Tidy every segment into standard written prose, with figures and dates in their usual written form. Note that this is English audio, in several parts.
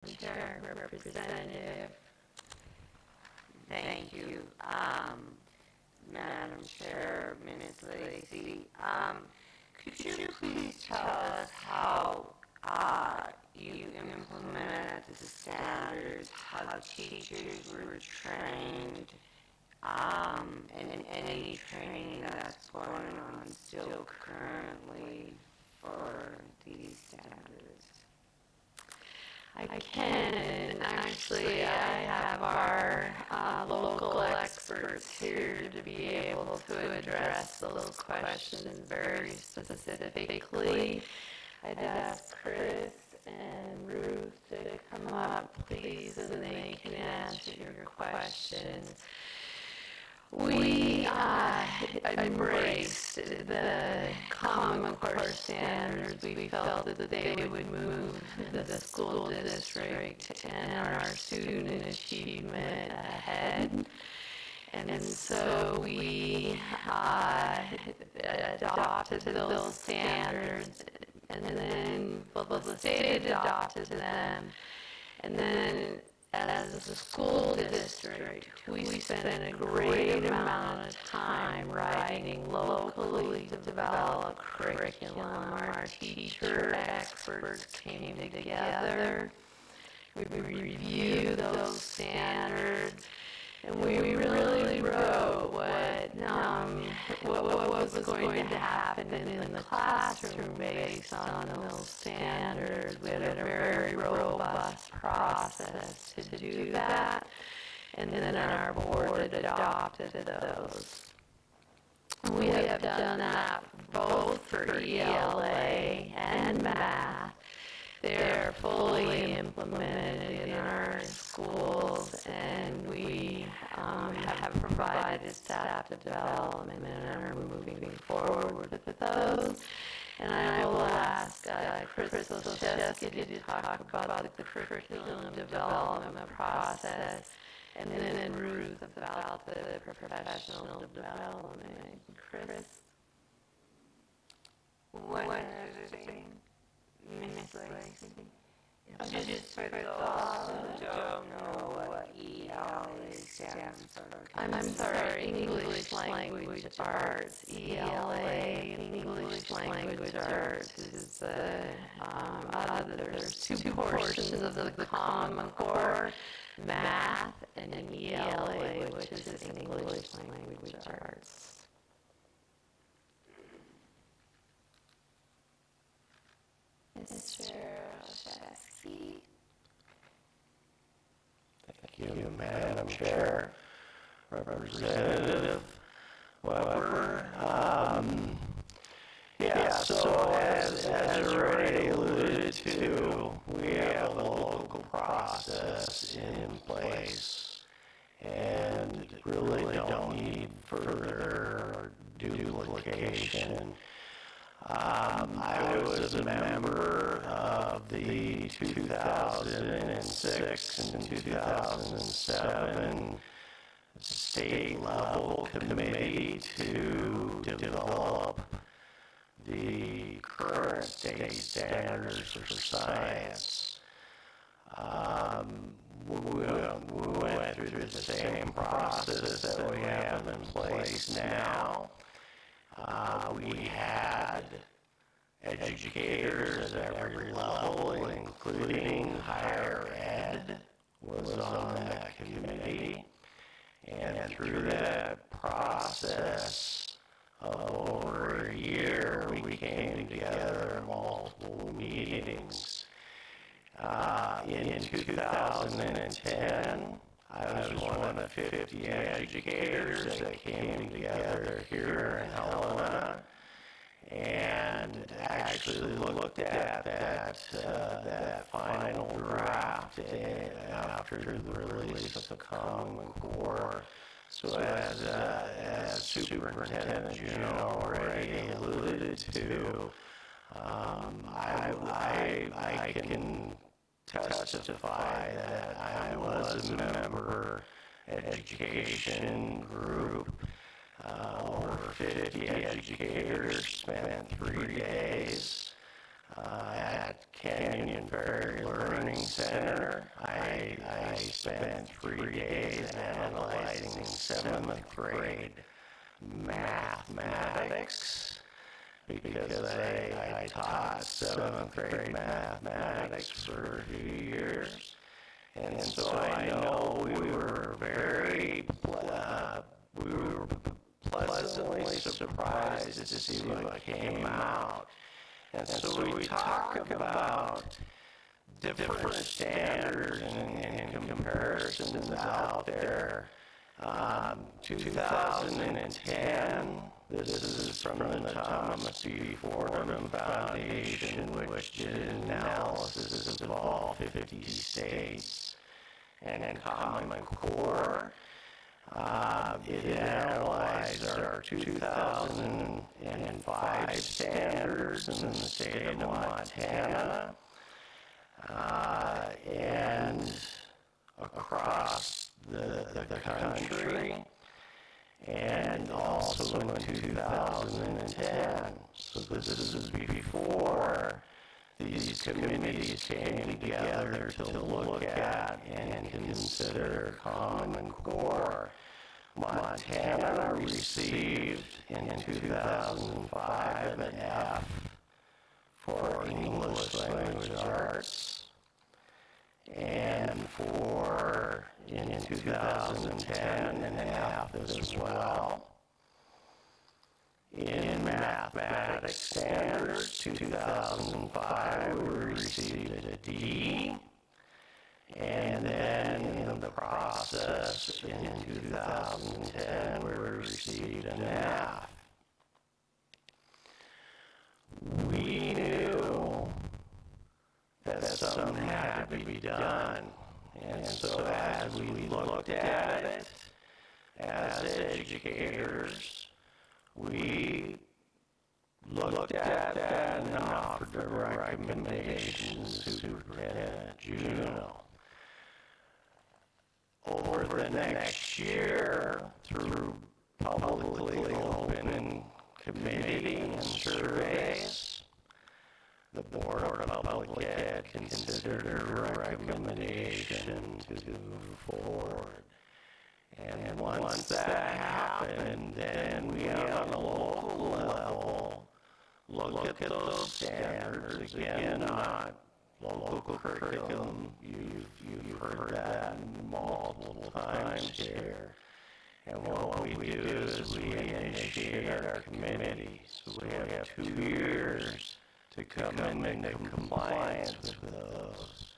Chair, Representative. Thank you. Madam Chair, Ms. Lacy, could you please tell us how you implemented the standards, how teachers were trained, and any training that's going on still currently for these standards? I can, and actually I have our local experts here to be able to address those questions very specifically. I'd ask Chris and Ruth to come up, please, and they can answer your questions. We embraced the Common Core standards. We felt that they would move the school district and our student achievement ahead. And so we adopted those standards, and then the state adopted them, and then as a school district, we spent a great amount of time writing locally developed curriculum. Our teacher experts came together. We reviewed those standards, and we really wrote what was going to happen in the classroom based on those standards. We had a very robust process to do that, and then our board adopted those. We have done that both for ELA and math. They're fully implemented in our schools, and we have provided staff development and are moving forward with those. And I will ask Chris Olszewski to talk about the curriculum development process, and then Ruth about the professional development. Chris? One other thing. Ms. Lacy. Just for those who don't know what ELA stands for. I'm sorry, English Language Arts. ELA, English Language Arts, is there's two portions of the Common Core, math, and an ELA, which is English Language Arts. Mr. Olszewski. Thank you, Madam Chair, Representative Weber. So as already alluded to, we have a local process in place and really don't need further duplication. I was a member of the 2006 and 2007 state level committee to develop the current state standards for science. We went through the same process that we have in place now. We had educators at every level, including higher ed, was on that committee. And through that process of over a year, we came together in multiple meetings. In 2010, I was one of 50 educators that came together here in Helena and actually looked at that final draft after the release of the Common Core. So as Superintendent June already alluded to, I can testify that I was a member education group. Over 50 educators spent 3 days at Canyon Ferry Learning Center I spent 3 days analyzing 7th grade mathematics because I taught 7th grade mathematics for a few years. And so I know we were pleasantly surprised to see what came out. And so we talk about different standards and comparisons out there. 2010, this is from the Thomas B. Fordham Foundation, which did analysis of all 50 states and Common Core. It analyzed our 2005 standards in the state of Montana and across the country, and also in 2010. So this is before these committees came together to look at and consider Common Core. Montana received in 2005 an F for English language arts, and in 2010 an F as well. In mathematics standards, 2005 we received a D, and then in the process in 2010 we received an F. We knew that something had to be done, and so as we looked at it as educators, we looked at that and offered the recommendations to Superintendent Juneau. Over the next year, through publicly open committee and surveys, the Board of Public Ed considered a recommendation to move forward. And once that happened, then we on a local level look at those standards again, not local curriculum. You've heard that multiple times here. And what we do is we initiate our committees. So we have 2 years to come into compliance with those.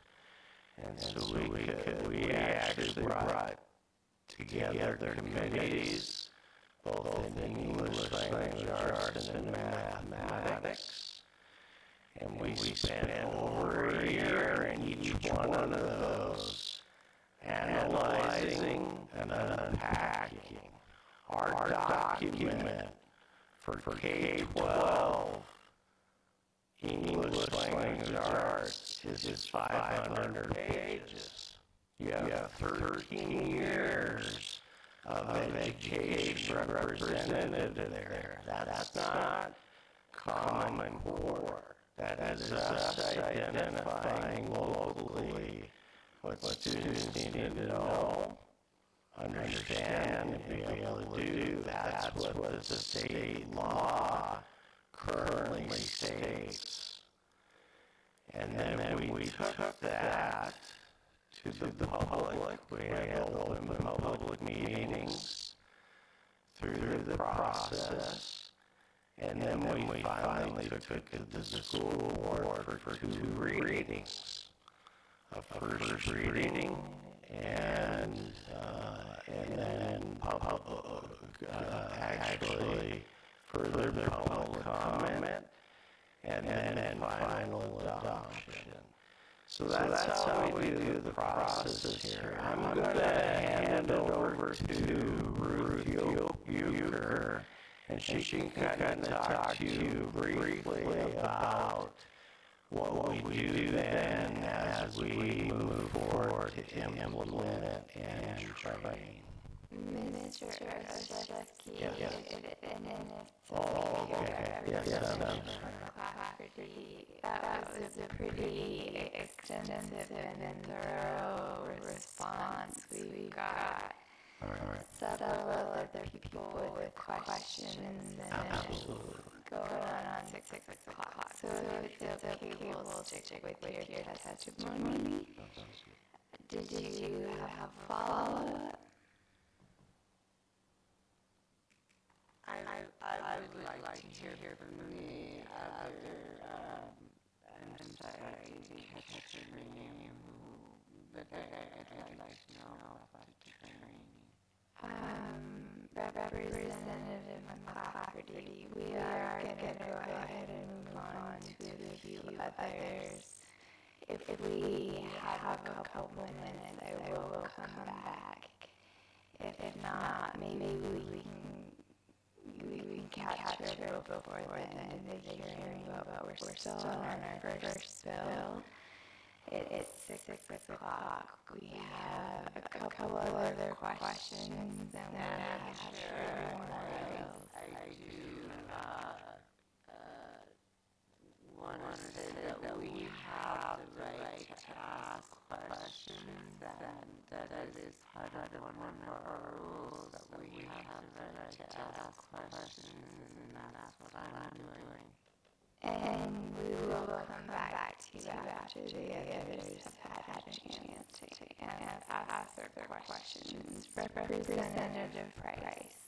And so we actually brought together committees, both in English language arts and in mathematics. And we spent over a year in each one of those, analyzing and unpacking our document for K-12 English language arts is 500 pages. You have 13 years of education represented there. That's not Common Core. That is us identifying locally what students need to know, understand, and be able to do. That's what the state law currently states. And then we took that to the public. We had open public meetings through the process. And then we finally took it to the school board for 2 readings. A first reading and then actually further public comment, and then final adoption. So that's how we do the process here. I'm going to hand it over to Ruth Euchre, and she can kind of talk to you briefly about what we do then as we move forward to implement and train. Mr. Ostrowski, Yes. and then it's Oh, okay. Yes, that was a pretty extensive and thorough response. We got all right. several other people with questions, and Absolutely. going on 6 o'clock. So if it's okay, we'll stick with your testimony. Did you have follow-up? I would like to hear from the other, I'm sorry to catch your name, but I'd like to know about the training. Representative McClafferty, we are going to go ahead and move on to a few others. If we have a couple minutes, I will come back. If not, maybe we can catch her before the end of the hearing, but we're still on our first bill. It's 6 o'clock. We have a couple of other questions, and we'll have everyone else. I do want to say that we have the right to ask questions, and that is part of one of our rules, that we have the right to ask questions, and that's what I'm doing. And we will come back to you after the others have had a chance to ask their questions. Representative Price.